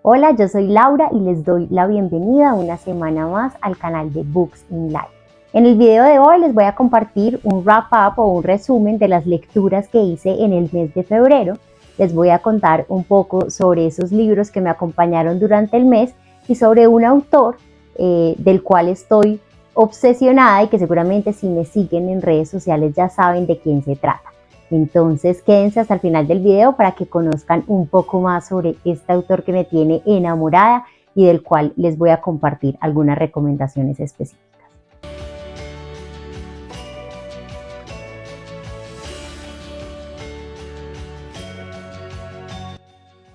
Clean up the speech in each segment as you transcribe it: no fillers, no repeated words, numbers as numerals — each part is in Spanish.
Hola, yo soy Laura y les doy la bienvenida una semana más al canal de Books in Life. En el video de hoy les voy a compartir un wrap-up o un resumen de las lecturas que hice en el mes de febrero. Les voy a contar un poco sobre esos libros que me acompañaron durante el mes y sobre un autor del cual estoy obsesionada y que seguramente si me siguen en redes sociales ya saben de quién se trata. Entonces quédense hasta el final del video para que conozcan un poco más sobre este autor que me tiene enamorada y del cual les voy a compartir algunas recomendaciones específicas.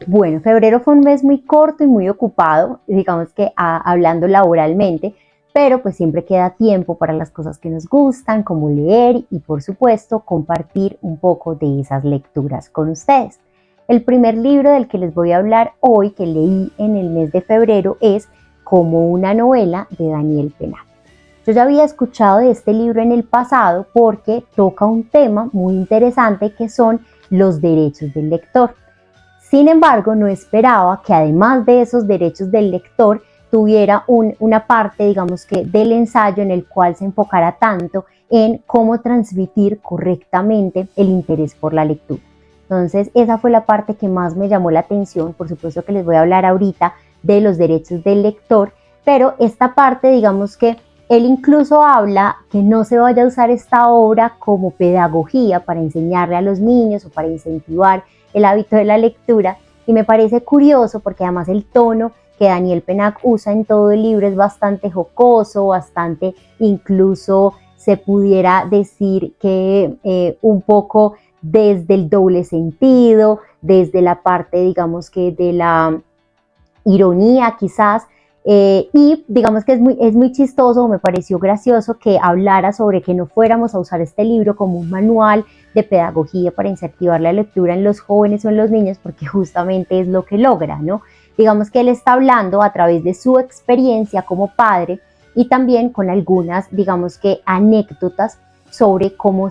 Bueno, febrero fue un mes muy corto y muy ocupado, digamos que hablando laboralmente, pero pues siempre queda tiempo para las cosas que nos gustan, como leer y por supuesto compartir un poco de esas lecturas con ustedes. El primer libro del que les voy a hablar hoy, que leí en el mes de febrero, es Como una novela de Daniel Penal. Yo ya había escuchado de este libro en el pasado porque toca un tema muy interesante que son los derechos del lector. Sin embargo, no esperaba que además de esos derechos del lector tuviera una parte, digamos que, del ensayo en el cual se enfocara tanto en cómo transmitir correctamente el interés por la lectura. Entonces, esa fue la parte que más me llamó la atención. Por supuesto que les voy a hablar ahorita de los derechos del lector, pero esta parte, digamos que él incluso habla que no se vaya a usar esta obra como pedagogía para enseñarle a los niños o para incentivar el hábito de la lectura, y me parece curioso porque además el tono que Daniel Pennac usa en todo el libro es bastante jocoso, bastante, incluso se pudiera decir que un poco desde el doble sentido, desde la parte, digamos que de la ironía quizás, y digamos que es muy chistoso, me pareció gracioso que hablara sobre que no fuéramos a usar este libro como un manual de pedagogía para incentivar la lectura en los jóvenes o en los niños, porque justamente es lo que logra, ¿no? Digamos que él está hablando a través de su experiencia como padre y también con algunas, digamos que anécdotas sobre cómo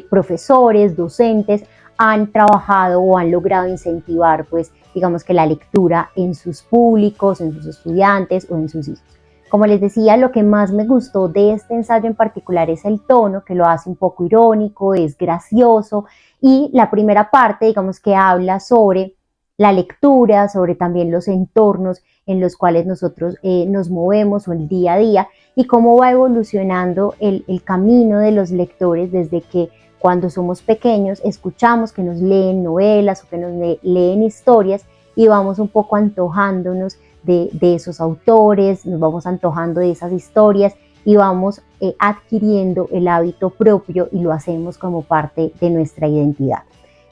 profesores, docentes han trabajado o han logrado incentivar, pues, digamos que la lectura en sus públicos, en sus estudiantes o en sus hijos. Como les decía, lo que más me gustó de este ensayo en particular es el tono, que lo hace un poco irónico, es gracioso, y la primera parte, digamos que habla sobre la lectura, sobre también los entornos en los cuales nosotros nos movemos o el día a día, y cómo va evolucionando el camino de los lectores desde que cuando somos pequeños escuchamos que nos leen novelas o que nos leen historias y vamos un poco antojándonos de esos autores, nos vamos antojando de esas historias y vamos adquiriendo el hábito propio y lo hacemos como parte de nuestra identidad.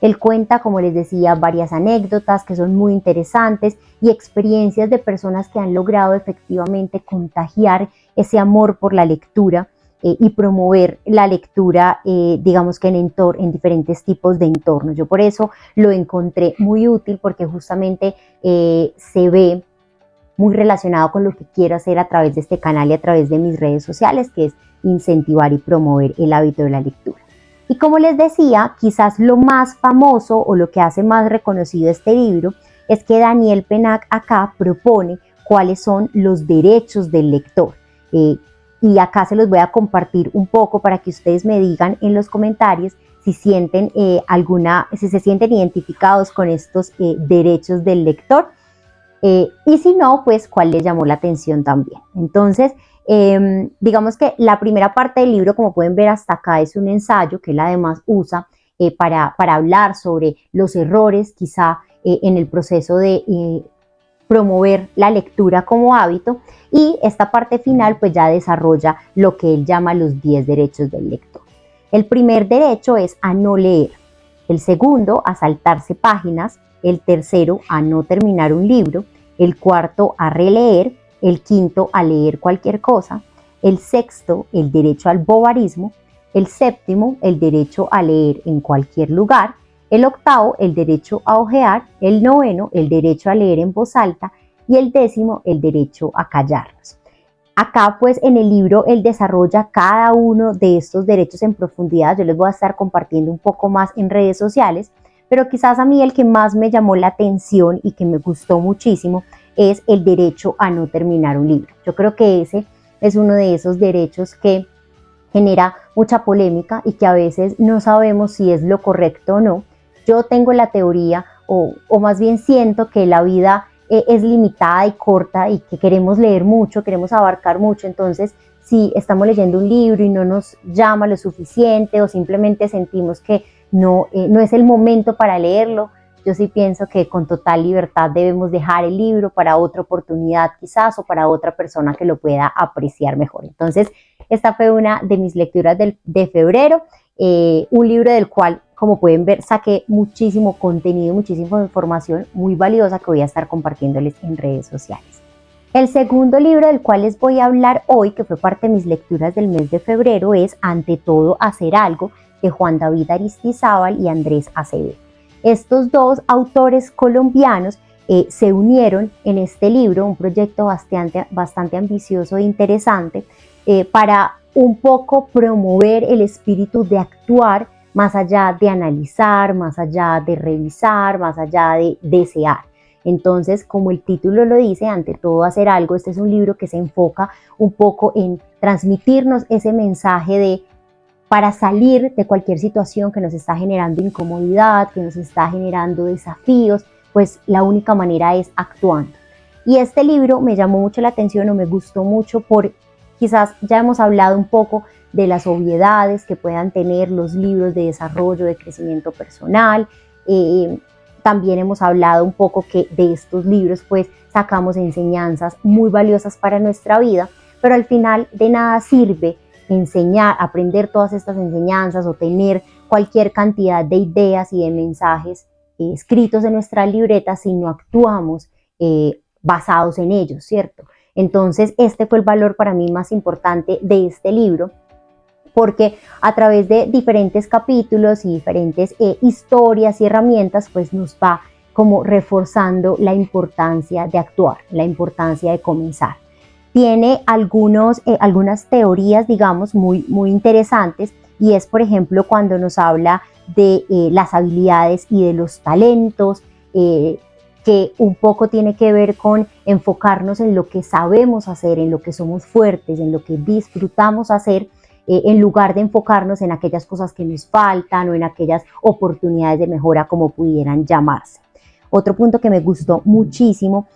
Él cuenta, como les decía, varias anécdotas que son muy interesantes y experiencias de personas que han logrado efectivamente contagiar ese amor por la lectura y promover la lectura, digamos que en diferentes tipos de entornos. Yo por eso lo encontré muy útil porque justamente se ve muy relacionado con lo que quiero hacer a través de este canal y a través de mis redes sociales, que es incentivar y promover el hábito de la lectura. Y como les decía, quizás lo más famoso o lo que hace más reconocido este libro es que Daniel Pennac acá propone cuáles son los derechos del lector. Y acá se los voy a compartir un poco para que ustedes me digan en los comentarios si sienten si se sienten identificados con estos derechos del lector. Y si no, pues cuál les llamó la atención también. Entonces, digamos que la primera parte del libro, como pueden ver hasta acá, es un ensayo que él además usa para hablar sobre los errores quizá en el proceso de promover la lectura como hábito, y esta parte final pues ya desarrolla lo que él llama los 10 derechos del lector. El primer derecho es a no leer, el segundo a saltarse páginas, el tercero a no terminar un libro, el cuarto a releer, el quinto a leer cualquier cosa, el sexto el derecho al bobarismo, el séptimo el derecho a leer en cualquier lugar, el octavo el derecho a hojear, el noveno el derecho a leer en voz alta y el décimo el derecho a callarnos. Acá pues en el libro él desarrolla cada uno de estos derechos en profundidad. Yo les voy a estar compartiendo un poco más en redes sociales, pero quizás a mí el que más me llamó la atención y que me gustó muchísimo es el derecho a no terminar un libro. Yo creo que ese es uno de esos derechos que genera mucha polémica y que a veces no sabemos si es lo correcto o no. Yo tengo la teoría, o más bien siento que la vida es limitada y corta y que queremos leer mucho, queremos abarcar mucho, entonces si estamos leyendo un libro y no nos llama lo suficiente o simplemente sentimos que no es el momento para leerlo, yo sí pienso que con total libertad debemos dejar el libro para otra oportunidad quizás o para otra persona que lo pueda apreciar mejor. Entonces, esta fue una de mis lecturas de febrero, un libro del cual, como pueden ver, saqué muchísimo contenido, muchísima información muy valiosa que voy a estar compartiéndoles en redes sociales. El segundo libro del cual les voy a hablar hoy, que fue parte de mis lecturas del mes de febrero, es Ante todo hacer algo, de Juan David Aristizábal y Andrés Acevedo. Estos dos autores colombianos se unieron en este libro, un proyecto bastante ambicioso e interesante, para un poco promover el espíritu de actuar más allá de analizar, más allá de revisar, más allá de desear. Entonces, como el título lo dice, ante todo hacer algo, este es un libro que se enfoca un poco en transmitirnos ese mensaje de para salir de cualquier situación que nos está generando incomodidad, que nos está generando desafíos, pues la única manera es actuando. Y este libro me llamó mucho la atención o me gustó mucho por, quizás ya hemos hablado un poco de las obviedades que puedan tener los libros de desarrollo, de crecimiento personal. También hemos hablado un poco que de estos libros pues sacamos enseñanzas muy valiosas para nuestra vida, pero al final de nada sirve enseñar, aprender todas estas enseñanzas o tener cualquier cantidad de ideas y de mensajes escritos en nuestra libreta si no actuamos basados en ellos, ¿cierto? Entonces este fue el valor para mí más importante de este libro, porque a través de diferentes capítulos y diferentes historias y herramientas pues nos va como reforzando la importancia de actuar, la importancia de comenzar. Tiene algunas teorías, digamos, muy interesantes, y es, por ejemplo, cuando nos habla de las habilidades y de los talentos, que un poco tiene que ver con enfocarnos en lo que sabemos hacer, en lo que somos fuertes, en lo que disfrutamos hacer, en lugar de enfocarnos en aquellas cosas que nos faltan o en aquellas oportunidades de mejora como pudieran llamarse. Otro punto que me gustó muchísimo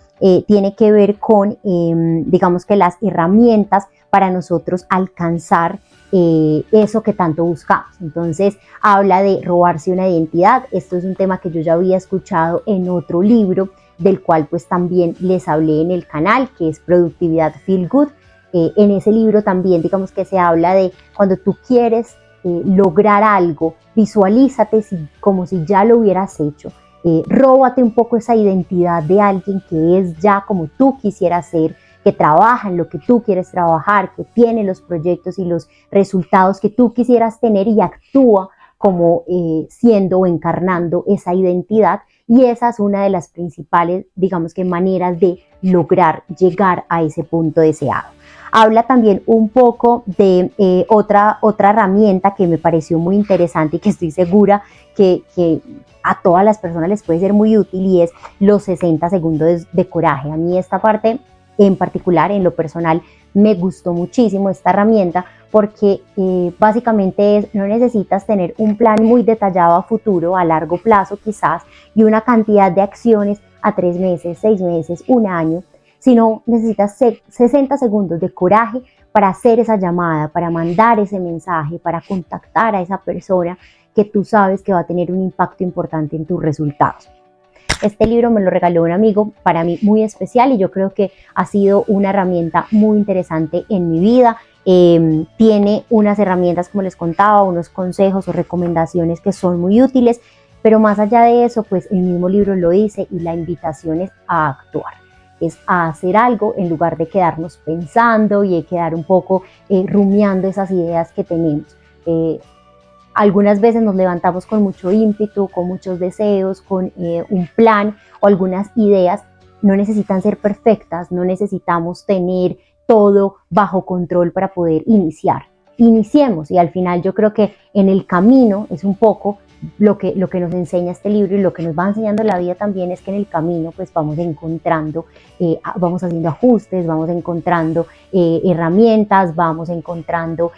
tiene que ver con, digamos que las herramientas para nosotros alcanzar eso que tanto buscamos. Entonces habla de robarse una identidad. Esto es un tema que yo ya había escuchado en otro libro, del cual pues también les hablé en el canal, que es Productividad Feel Good. En ese libro también digamos que se habla de cuando tú quieres lograr algo, visualízate como si ya lo hubieras hecho. Róbate un poco esa identidad de alguien que es ya como tú quisieras ser, que trabaja en lo que tú quieres trabajar, que tiene los proyectos y los resultados que tú quisieras tener y actúa como siendo o encarnando esa identidad. Y esa es una de las principales, digamos que maneras de lograr llegar a ese punto deseado. Habla también un poco de otra herramienta que me pareció muy interesante y que estoy segura que a todas las personas les puede ser muy útil, y es los 60 segundos de coraje. A mí esta parte en particular, en lo personal, me gustó muchísimo esta herramienta porque básicamente no necesitas tener un plan muy detallado a futuro, a largo plazo quizás, y una cantidad de acciones a 3 meses, 6 meses, un año, sino necesitas 60 segundos de coraje para hacer esa llamada, para mandar ese mensaje, para contactar a esa persona que tú sabes que va a tener un impacto importante en tus resultados. Este libro me lo regaló un amigo, para mí muy especial, y yo creo que ha sido una herramienta muy interesante en mi vida. Tiene unas herramientas, como les contaba, unos consejos o recomendaciones que son muy útiles, pero más allá de eso, pues el mismo libro lo dice, y la invitación es a actuar, es a hacer algo en lugar de quedarnos pensando y de quedar un poco rumiando esas ideas que tenemos. Algunas veces nos levantamos con mucho ímpetu, con muchos deseos, con un plan o algunas ideas. No necesitan ser perfectas, no necesitamos tener todo bajo control para poder iniciar. iniciemos. Y al final yo creo que en el camino es un poco lo que nos enseña este libro, y lo que nos va enseñando la vida también es que en el camino pues vamos encontrando, vamos haciendo ajustes, vamos encontrando herramientas, vamos encontrando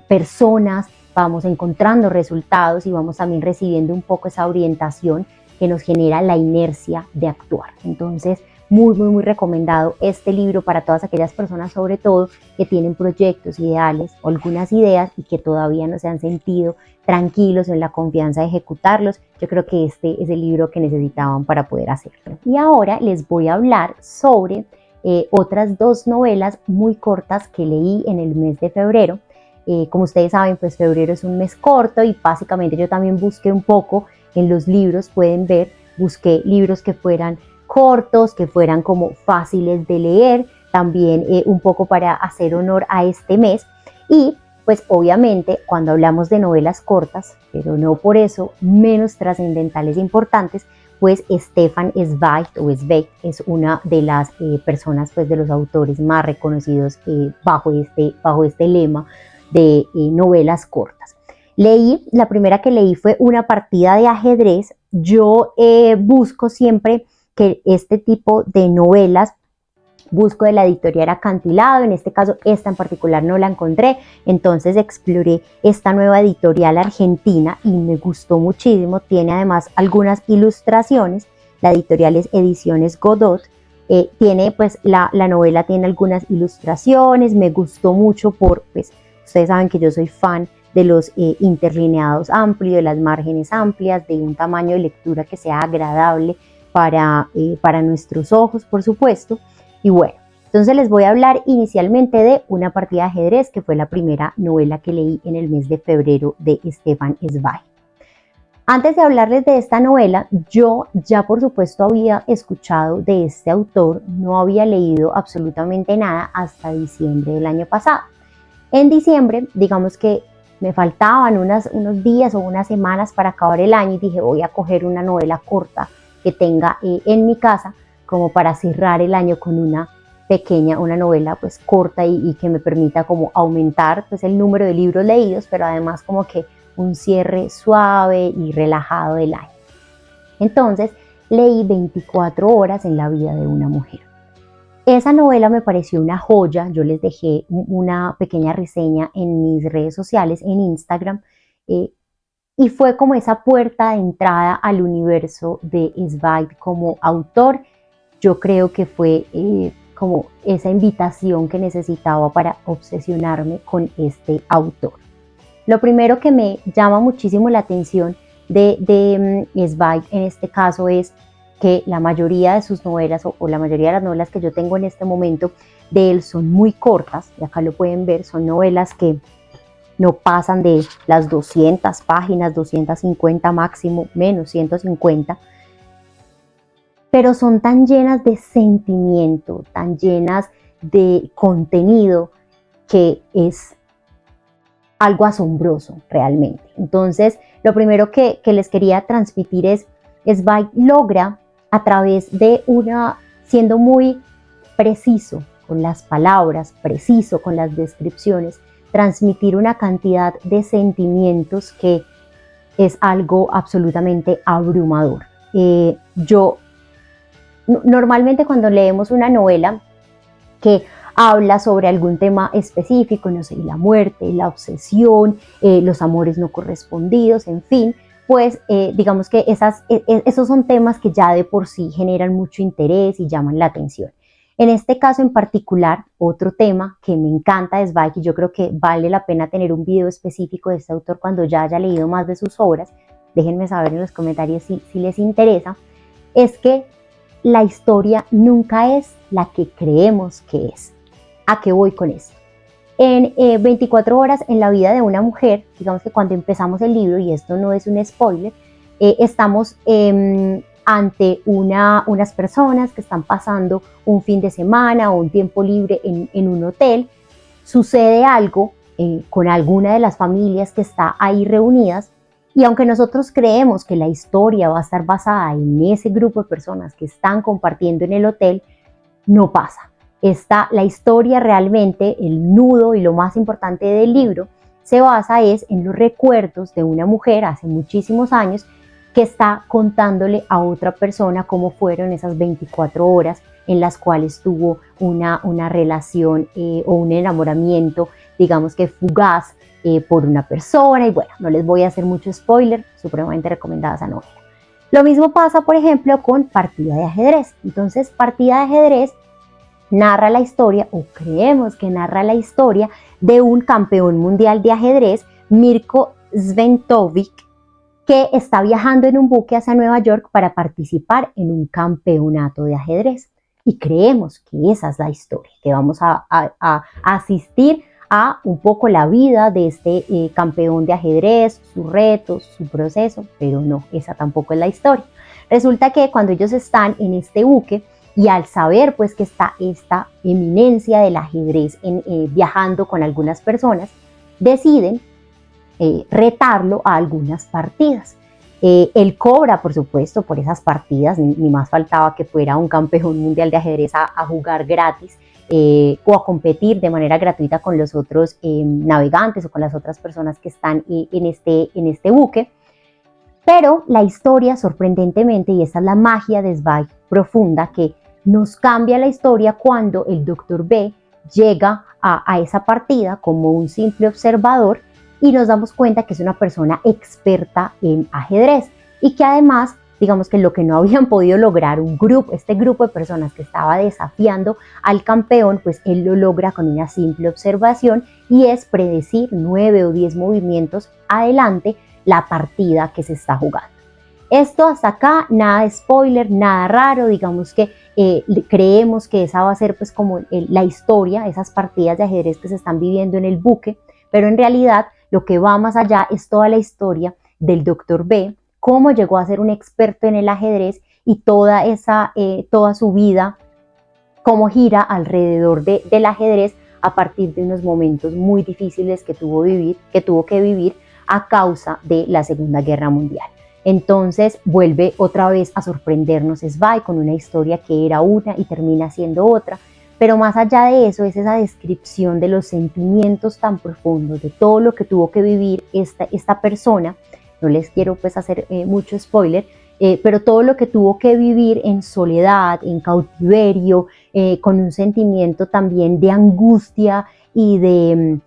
personas, vamos encontrando resultados y vamos también recibiendo un poco esa orientación que nos genera la inercia de actuar. Entonces, muy recomendado este libro para todas aquellas personas, sobre todo, que tienen proyectos, ideales o algunas ideas y que todavía no se han sentido tranquilos en la confianza de ejecutarlos. Yo creo que este es el libro que necesitaban para poder hacerlo. Y ahora les voy a hablar sobre otras dos novelas muy cortas que leí en el mes de febrero. Como ustedes saben, pues febrero es un mes corto y básicamente yo también busqué un poco en los libros, pueden ver, busqué libros que fueran cortos, que fueran como fáciles de leer, también un poco para hacer honor a este mes. Y pues obviamente cuando hablamos de novelas cortas, pero no por eso menos trascendentales e importantes, pues Stefan Zweig o Zweig es una de las personas, pues de los autores más reconocidos bajo este lema de novelas cortas. La primera que leí fue Una partida de ajedrez. Yo busco siempre que este tipo de novelas, busco de la editorial Acantilado, en este caso esta en particular no la encontré, entonces exploré esta nueva editorial argentina y me gustó muchísimo, tiene además algunas ilustraciones, la editorial es Ediciones Godot, tiene pues la novela tiene algunas ilustraciones, me gustó mucho pues ustedes saben que yo soy fan de los interlineados amplios, de las márgenes amplias, de un tamaño de lectura que sea agradable para nuestros ojos, por supuesto. Y bueno, entonces les voy a hablar inicialmente de Una partida de ajedrez, que fue la primera novela que leí en el mes de febrero de Stefan Zweig. Antes de hablarles de esta novela, yo ya por supuesto había escuchado de este autor, no había leído absolutamente nada hasta diciembre del año pasado. En diciembre, digamos que me faltaban unos días o unas semanas para acabar el año y dije voy a coger una novela corta que tenga en mi casa como para cerrar el año con una novela pues corta y que me permita como aumentar pues el número de libros leídos, pero además como que un cierre suave y relajado del año. Entonces leí 24 horas en la vida de una mujer. Esa novela me pareció una joya, yo les dejé una pequeña reseña en mis redes sociales, en Instagram, y fue como esa puerta de entrada al universo de Zweig como autor. Yo creo que fue como esa invitación que necesitaba para obsesionarme con este autor. Lo primero que me llama muchísimo la atención de Zweig en este caso es que la mayoría de sus novelas o la mayoría de las novelas que yo tengo en este momento de él son muy cortas, y acá lo pueden ver, son novelas que no pasan de las 200 páginas, 250 máximo, menos 150, pero son tan llenas de sentimiento, tan llenas de contenido, que es algo asombroso realmente. Entonces, lo primero que les quería transmitir es Zweig logra a través de siendo muy preciso con las palabras, preciso con las descripciones, transmitir una cantidad de sentimientos que es algo absolutamente abrumador. Normalmente cuando leemos una novela que habla sobre algún tema específico, no sé, la muerte, la obsesión, los amores no correspondidos, en fin, pues digamos que esos son temas que ya de por sí generan mucho interés y llaman la atención. En este caso en particular, otro tema que me encanta de Zweig, y yo creo que vale la pena tener un video específico de este autor cuando ya haya leído más de sus obras, déjenme saber en los comentarios si les interesa, es que la historia nunca es la que creemos que es. ¿A qué voy con esto? En 24 horas en la vida de una mujer, digamos que cuando empezamos el libro, y esto no es un spoiler, estamos ante unas personas que están pasando un fin de semana o un tiempo libre en un hotel. Sucede algo con alguna de las familias que está ahí reunidas, y aunque nosotros creemos que la historia va a estar basada en ese grupo de personas que están compartiendo en el hotel, no pasa. La historia realmente, el nudo y lo más importante del libro, se basa en los recuerdos de una mujer hace muchísimos años que está contándole a otra persona cómo fueron esas 24 horas en las cuales tuvo una relación o un enamoramiento, digamos que fugaz, por una persona. Y bueno, no les voy a hacer mucho spoiler, supremamente recomendada esa novela. Lo mismo pasa, por ejemplo, con Partida de ajedrez. Entonces, Partida de ajedrez narra la historia, o creemos que narra la historia, de un campeón mundial de ajedrez, Mirko Sventovic, que está viajando en un buque hacia Nueva York para participar en un campeonato de ajedrez. Y creemos que esa es la historia, que vamos a asistir a un poco la vida de este campeón de ajedrez, sus retos, su proceso, pero no, esa tampoco es la historia. Resulta que cuando ellos están en este buque, y al saber pues que está esta eminencia del ajedrez viajando con algunas personas, deciden retarlo a algunas partidas. Él cobra, por supuesto, por esas partidas, ni más faltaba que fuera un campeón mundial de ajedrez a jugar gratis o a competir de manera gratuita con los otros navegantes o con las otras personas que están en este buque. Pero la historia, sorprendentemente, y esa es la magia de Zweig profunda, que nos cambia la historia cuando el Dr. B llega a esa partida como un simple observador y nos damos cuenta que es una persona experta en ajedrez y que además, digamos que lo que no habían podido lograr este grupo de personas que estaba desafiando al campeón, pues él lo logra con una simple observación, y es predecir 9 o 10 movimientos adelante la partida que se está jugando. Esto hasta acá, nada de spoiler, nada raro, digamos que creemos que esa va a ser pues como la historia, esas partidas de ajedrez que se están viviendo en el buque, pero en realidad lo que va más allá es toda la historia del Dr. B, cómo llegó a ser un experto en el ajedrez y toda su vida, cómo gira alrededor del ajedrez a partir de unos momentos muy difíciles que tuvo que vivir a causa de la Segunda Guerra Mundial. Entonces vuelve otra vez a sorprendernos Zweig con una historia que era una y termina siendo otra, pero más allá de eso es esa descripción de los sentimientos tan profundos, de todo lo que tuvo que vivir esta persona. No les quiero pues hacer mucho spoiler, pero todo lo que tuvo que vivir en soledad, en cautiverio, con un sentimiento también de angustia y de...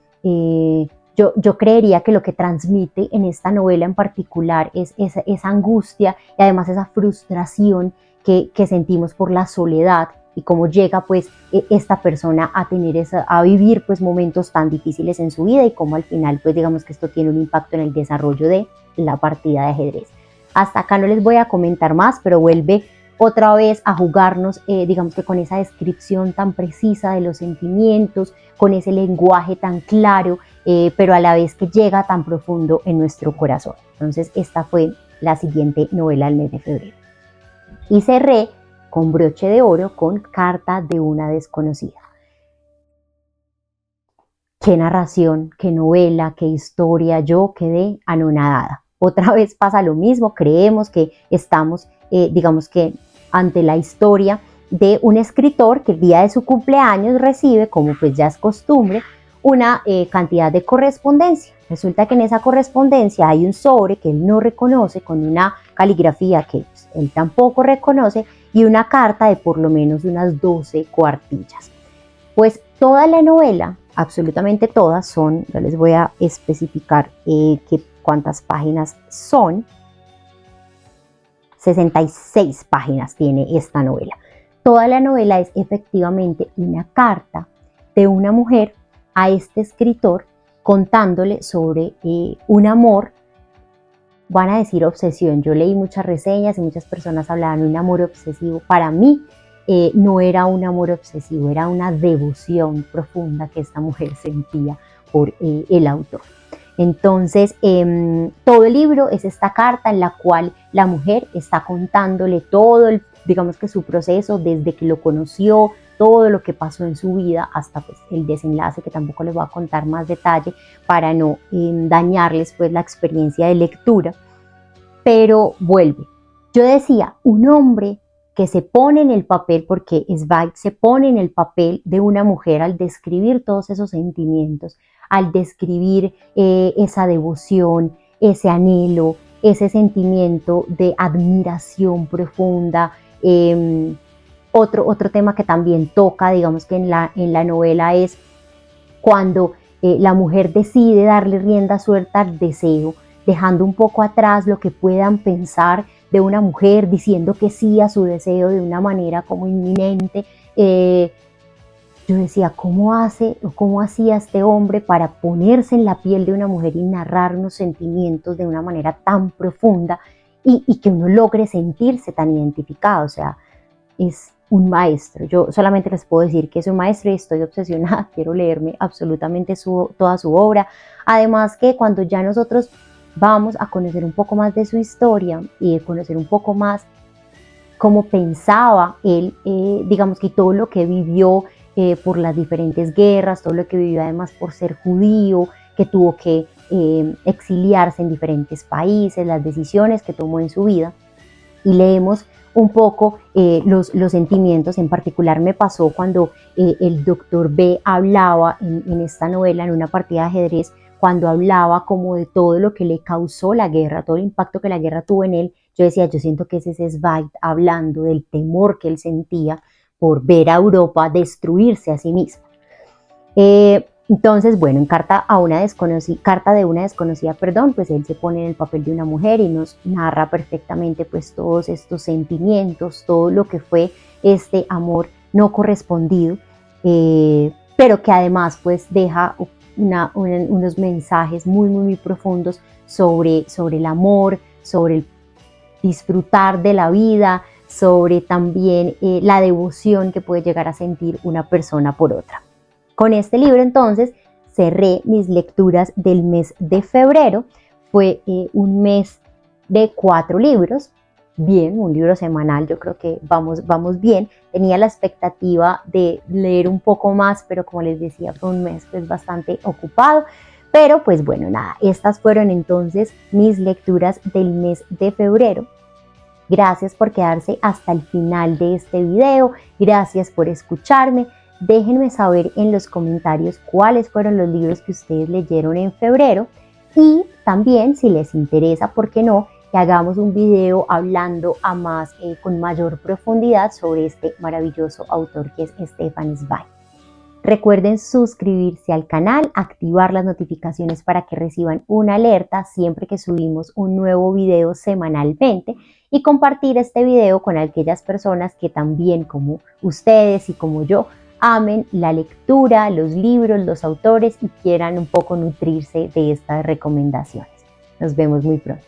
Yo creería que lo que transmite en esta novela en particular es esa angustia y además esa frustración que sentimos por la soledad y cómo llega pues esta persona a vivir pues momentos tan difíciles en su vida y cómo al final pues digamos que esto tiene un impacto en el desarrollo de la partida de ajedrez. Hasta acá no les voy a comentar más, pero vuelve otra vez a jugarnos, digamos que con esa descripción tan precisa de los sentimientos, con ese lenguaje tan claro, pero a la vez que llega tan profundo en nuestro corazón. Entonces esta fue la siguiente novela del mes de febrero. Y cerré con broche de oro con Carta de una desconocida. Qué narración, qué novela, qué historia, yo quedé anonadada. Otra vez pasa lo mismo, creemos que estamos, digamos que ante la historia de un escritor que el día de su cumpleaños recibe, como pues ya es costumbre, una cantidad de correspondencia. Resulta que en esa correspondencia hay un sobre que él no reconoce, con una caligrafía que pues, él tampoco reconoce, y una carta de por lo menos unas 12 cuartillas. Pues toda la novela, absolutamente todas son, yo les voy a especificar cuántas páginas son. 66 páginas tiene esta novela. Toda la novela es efectivamente una carta de una mujer a este escritor contándole sobre un amor, van a decir obsesión. Yo leí muchas reseñas y muchas personas hablaban de un amor obsesivo. Para mí no era un amor obsesivo, era una devoción profunda que esta mujer sentía por el autor. Entonces, todo el libro es esta carta en la cual la mujer está contándole todo, digamos que su proceso desde que lo conoció, todo lo que pasó en su vida hasta pues, el desenlace, que tampoco les voy a contar más detalle para no dañarles pues, la experiencia de lectura, pero vuelve. Yo decía, un hombre que se pone en el papel, porque Zweig se pone en el papel de una mujer al describir todos esos sentimientos, al describir esa devoción, ese anhelo, ese sentimiento de admiración profunda. Otro tema que también toca, digamos que en la novela, es cuando la mujer decide darle rienda suelta al deseo, dejando un poco atrás lo que puedan pensar de una mujer, diciendo que sí a su deseo de una manera como inminente. Yo decía, ¿cómo hacía este hombre para ponerse en la piel de una mujer y narrar unos sentimientos de una manera tan profunda y que uno logre sentirse tan identificado? O sea, es un maestro. Yo solamente les puedo decir que es un maestro y estoy obsesionada, quiero leerme absolutamente toda su obra. Además que cuando ya nosotros vamos a conocer un poco más de su historia y de conocer un poco más cómo pensaba él, digamos que todo lo que vivió por las diferentes guerras, todo lo que vivió además por ser judío, que tuvo que exiliarse en diferentes países, las decisiones que tomó en su vida, y leemos un poco los sentimientos. En particular me pasó cuando el doctor B hablaba en esta novela, en una partida de ajedrez, cuando hablaba como de todo lo que le causó la guerra, todo el impacto que la guerra tuvo en él. Yo decía, yo siento que ese es Zweig hablando del temor que él sentía por ver a Europa destruirse a sí misma. Entonces, bueno, en Carta de una desconocida, pues él se pone en el papel de una mujer y nos narra perfectamente pues todos estos sentimientos, todo lo que fue este amor no correspondido, pero que además pues deja unos mensajes muy, muy, muy profundos sobre el amor, sobre el disfrutar de la vida, sobre también la devoción que puede llegar a sentir una persona por otra. Con este libro entonces cerré mis lecturas del mes de febrero. Fue un mes de 4 libros, bien, un libro semanal, yo creo que vamos bien. Tenía la expectativa de leer un poco más, pero como les decía, fue un mes pues bastante ocupado. Pero pues bueno, nada, estas fueron entonces mis lecturas del mes de febrero. Gracias por quedarse hasta el final de este video, gracias por escucharme. Déjenme saber en los comentarios cuáles fueron los libros que ustedes leyeron en febrero, y también si les interesa, ¿por qué no?, que hagamos un video hablando con mayor profundidad sobre este maravilloso autor que es Stefan Zweig. Recuerden suscribirse al canal, activar las notificaciones para que reciban una alerta siempre que subimos un nuevo video semanalmente, y compartir este video con aquellas personas que también, como ustedes y como yo, amen la lectura, los libros, los autores y quieran un poco nutrirse de estas recomendaciones. Nos vemos muy pronto.